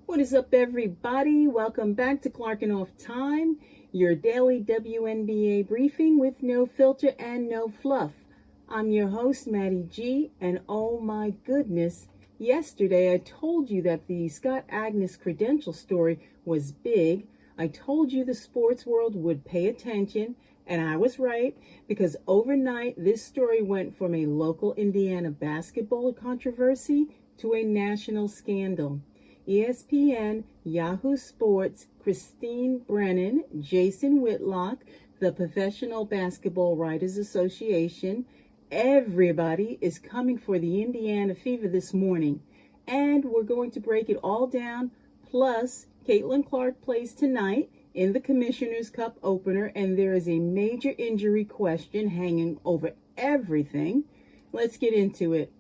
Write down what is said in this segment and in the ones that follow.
What is up, everybody? Welcome back to Clarrkin Off Time, your daily WNBA briefing with no filter and no fluff. I'm your host, Maddie G, and oh my goodness, yesterday I told you that the Scott Agness credential story was big. I told you the sports world would pay attention, and I was right, because overnight this story went from a local Indiana basketball controversy to a national scandal. ESPN, Yahoo Sports, Brennan, Jason Whitlock, the Professional Basketball Writers Association, everybody is coming for the Indiana Fever this morning. And we're going to break it all down. Plus, Caitlin Clark plays tonight in the Commissioner's Cup opener, and there is a major injury question hanging over everything. Let's get into it.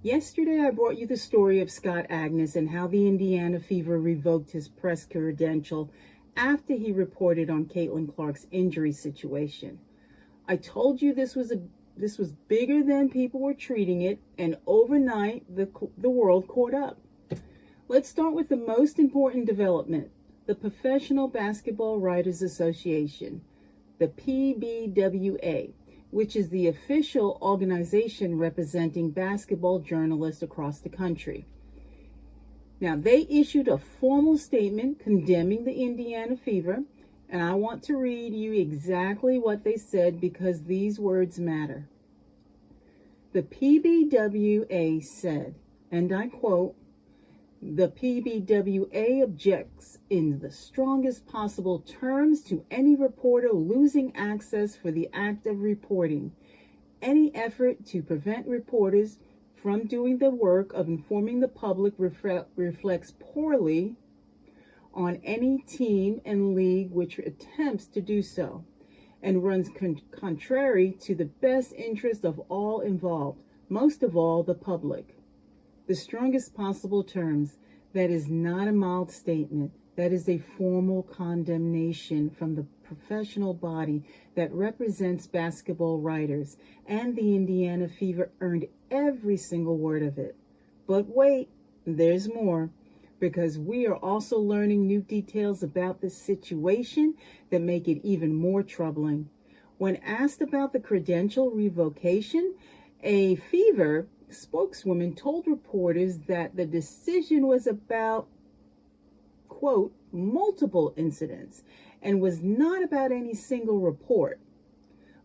Yesterday, I brought you the story of Scott Agness and how the Indiana Fever revoked his press credential after he reported on Caitlin Clark's injury situation. I told you this was bigger than people were treating it, and overnight, the world caught up. Let's start with the most important development, the Professional Basketball Writers Association, the PBWA, which is the official organization representing basketball journalists across the country. Now, they issued a formal statement condemning the Indiana Fever, and I want to read you exactly what they said because these words matter. The PBWA said, and I quote, "The PBWA objects in the strongest possible terms to any reporter losing access for the act of reporting. Any effort to prevent reporters from doing the work of informing the public reflects poorly on any team and league which attempts to do so, and runs contrary to the best interest of all involved, most of all the public. The strongest possible terms, that is not a mild statement. That is a formal condemnation from the professional body that represents basketball writers, and the Indiana Fever earned every single word of it. But wait, there's more, because we are also learning new details about this situation that make it even more troubling. When asked about the credential revocation, a Fever spokeswoman told reporters that the decision was about, quote, multiple incidents and was not about any single report.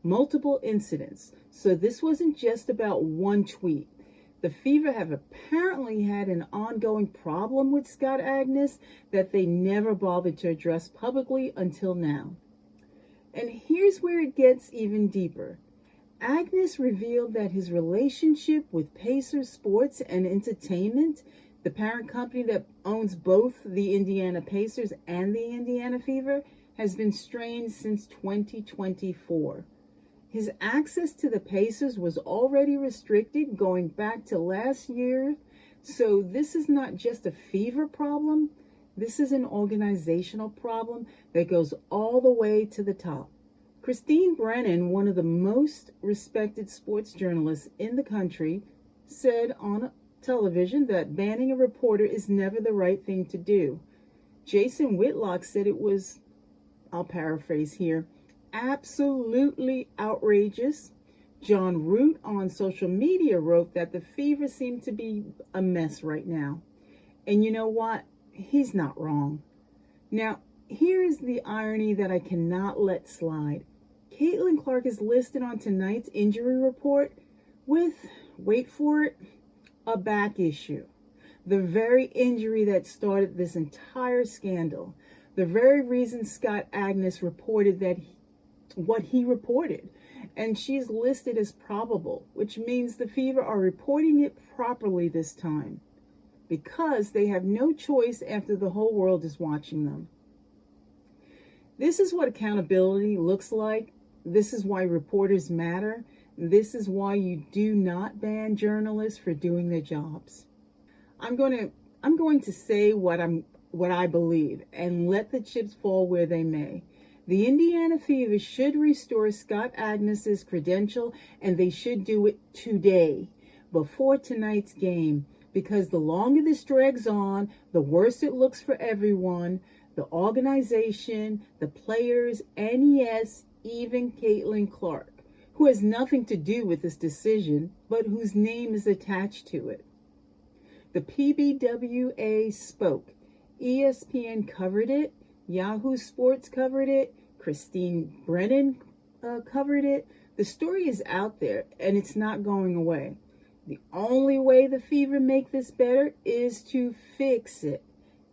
Multiple incidents. So this wasn't just about one tweet. The Fever have apparently had an ongoing problem with Scott Agness that they never bothered to address publicly until now. And here's where it gets even deeper. Agness revealed that his relationship with Pacers Sports and Entertainment, the parent company that owns both the Indiana Pacers and the Indiana Fever, has been strained since 2024. His access to the Pacers was already restricted going back to last year, so this is not just a Fever problem, this is an organizational problem that goes all the way to the top. Brennan, one of the most respected sports journalists in the country, said on television that banning a reporter is never the right thing to do. Jason Whitlock said it was, I'll paraphrase here, absolutely outrageous. John Root on social media wrote that the Fever seemed to be a mess right now. And you know what? He's not wrong. Now, here is the irony that I cannot let slide. Caitlin Clark is listed on tonight's injury report with, wait for it, a back issue. The very injury that started this entire scandal. The very reason Scott Agness reported what he reported. And she's listed as probable, which means the Fever are reporting it properly this time, because they have no choice after the whole world is watching them. This is what accountability looks like. This is why reporters matter. This is why you do not ban journalists for doing their jobs. I'm going to say what I believe and let the chips fall where they may. The Indiana Fever should restore Scott Agness's credential, and they should do it today, before tonight's game, because the longer this drags on, the worse it looks for everyone, the organization, the players, and yes, even Clarrkin, who has nothing to do with this decision, but whose name is attached to it. The PBWA spoke. ESPN covered it. Yahoo Sports covered it. Brennan covered it. The story is out there, and it's not going away. The only way the Fever make this better is to fix it.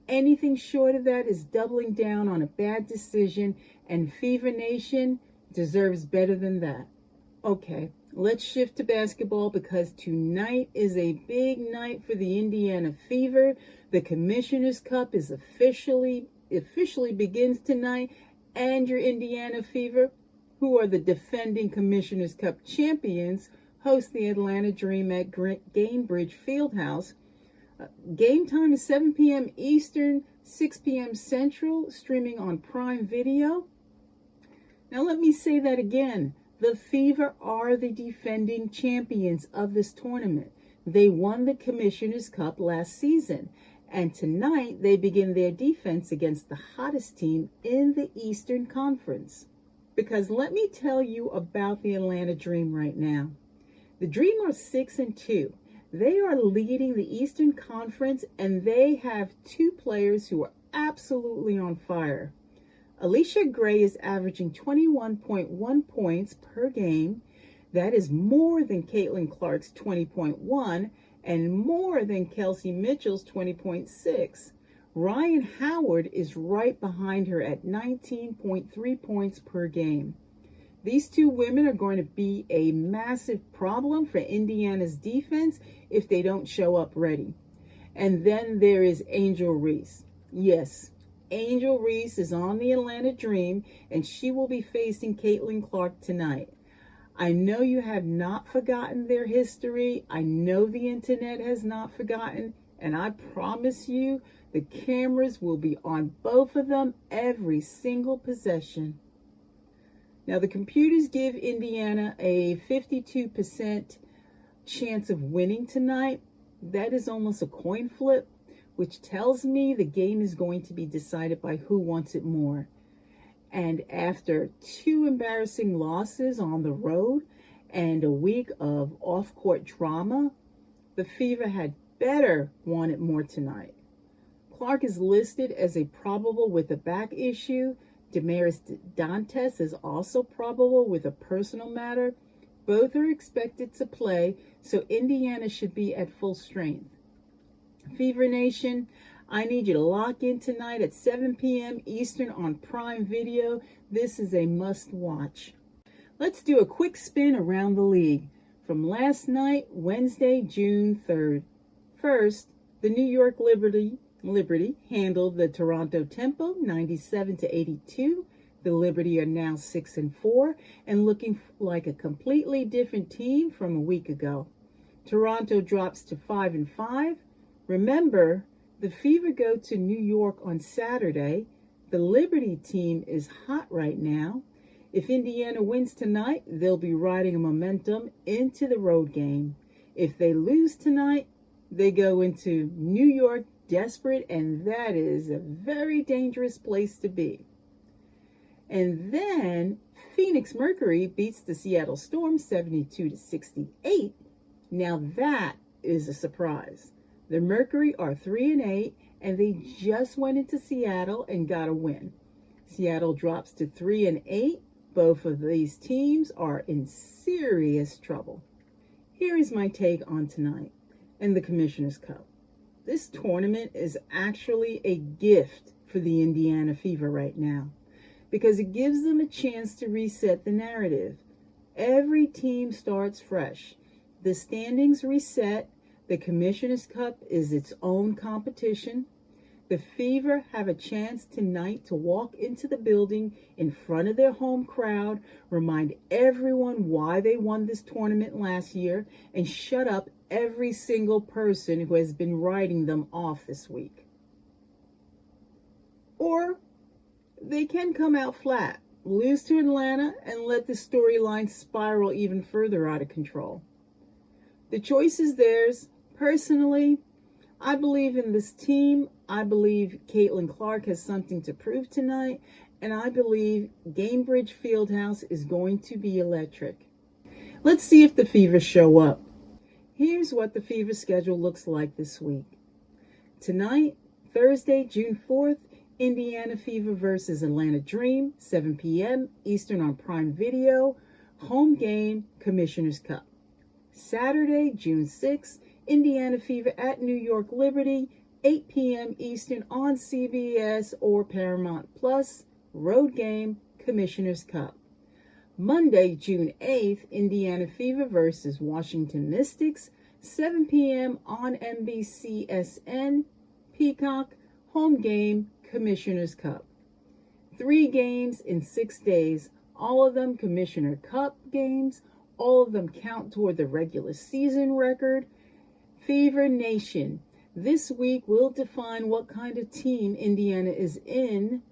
Anything short of that is doubling down on a bad decision, and Fever Nation deserves better than that. Okay, let's shift to basketball because tonight is a big night for the Indiana Fever. The Commissioner's Cup is officially begins tonight, and your Indiana Fever, who are the defending Commissioner's Cup champions, host the Atlanta Dream at Gainbridge Fieldhouse. Game time is 7 p.m. Eastern, 6 p.m. Central, streaming on Prime Video. Now let me say that again. The Fever are the defending champions of this tournament. They won the Commissioner's Cup last season, and tonight they begin their defense against the hottest team in the Eastern Conference. Because let me tell you about the Atlanta Dream right now. The Dream are 6-2. They are leading the Eastern Conference, and they have two players who are absolutely on fire. Allisha Gray is averaging 21.1 points per game. That is more than Clarrkin's 20.1 and more than Kelsey Mitchell's 20.6. Ryan Howard is right behind her at 19.3 points per game. These two women are going to be a massive problem for Indiana's defense if they don't show up ready. And then there is Angel Reese. Yes, Angel Reese is on the Atlanta Dream, and she will be facing Clarrkin tonight. I know you have not forgotten their history. I know the internet has not forgotten, and I promise you the cameras will be on both of them every single possession. Now, the computers give Indiana a 52% chance of winning tonight. That is almost a coin flip, which tells me the game is going to be decided by who wants it more. And after two embarrassing losses on the road and a week of off-court drama, the Fever had better want it more tonight. Clarrkin is listed as a probable with a back issue. Damaris Dantes is also probable with a personal matter. Both are expected to play, so Indiana should be at full strength. Fever Nation, I need you to lock in tonight at 7 p.m. Eastern on Prime Video. This is a must-watch. Let's do a quick spin around the league. From last night, Wednesday, June 3rd. First, the New York Liberty handled the Toronto Tempo 97-82. The Liberty are now 6-4 and looking like a completely different team from a week ago. Toronto drops to 5-5. Remember, the Fever go to New York on Saturday. The Liberty team is hot right now. If Indiana wins tonight, they'll be riding a momentum into the road game. If they lose tonight, they go into New York desperate, and that is a very dangerous place to be. And then Phoenix Mercury beats the Seattle Storm 72-68. Now that is a surprise. The Mercury are 3-8, and they just went into Seattle and got a win. Seattle drops to 3-8. Both of these teams are in serious trouble. Here is my take on tonight and the Commissioner's Cup. This tournament is actually a gift for the Indiana Fever right now because it gives them a chance to reset the narrative. Every team starts fresh. The standings reset. The Commissioner's Cup is its own competition. The Fever have a chance tonight to walk into the building in front of their home crowd, remind everyone why they won this tournament last year, and shut up every single person who has been writing them off this week. Or they can come out flat, lose to Atlanta, and let the storyline spiral even further out of control. The choice is theirs. Personally, I believe in this team. I believe Caitlin Clark has something to prove tonight. And I believe Gainbridge Fieldhouse is going to be electric. Let's see if the Fever show up. Here's what the Fever schedule looks like this week. Tonight, Thursday, June 4th, Indiana Fever versus Atlanta Dream, 7 p.m. Eastern on Prime Video. Home game, Commissioner's Cup. Saturday, June 6th, Indiana Fever at New York Liberty, 8 p.m. Eastern on CBS or Paramount Plus. Road game, Commissioner's Cup. Monday, June 8th, Indiana Fever versus Washington Mystics, 7 p.m. on NBCSN, Peacock, home game, Commissioner's Cup. 3 games in 6 days, all of them Commissioner Cup games, all of them count toward the regular season record. Fever Nation, this week will define what kind of team Indiana is in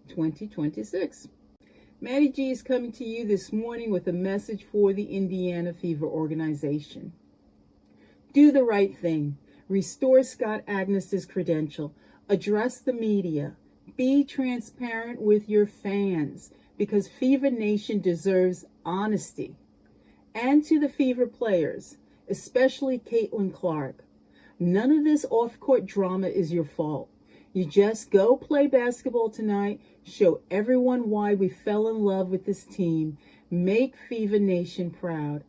2026. Maddie G is coming to you this morning with a message for the Indiana Fever organization. Do the right thing. Restore Scott Agness's credential. Address the media. Be transparent with your fans because Fever Nation deserves honesty. And to the Fever players, especially Caitlin Clark, none of this off-court drama is your fault. You just go play basketball tonight, show everyone why we fell in love with this team, make Fever Nation proud.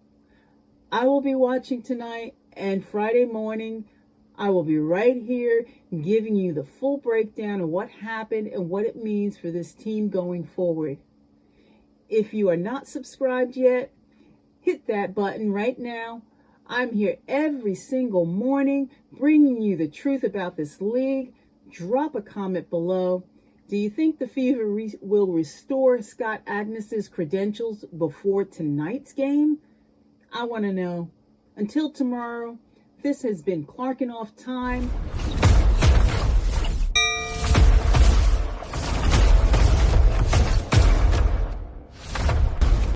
I will be watching tonight, and Friday morning, I will be right here giving you the full breakdown of what happened and what it means for this team going forward. If you are not subscribed yet, hit that button right now. I'm here every single morning bringing you the truth about this league. Drop a comment below. Do you think the Fever will restore Scott Agness's credentials before tonight's game? I want to know. Until tomorrow, this has been Clarrkin Off Time.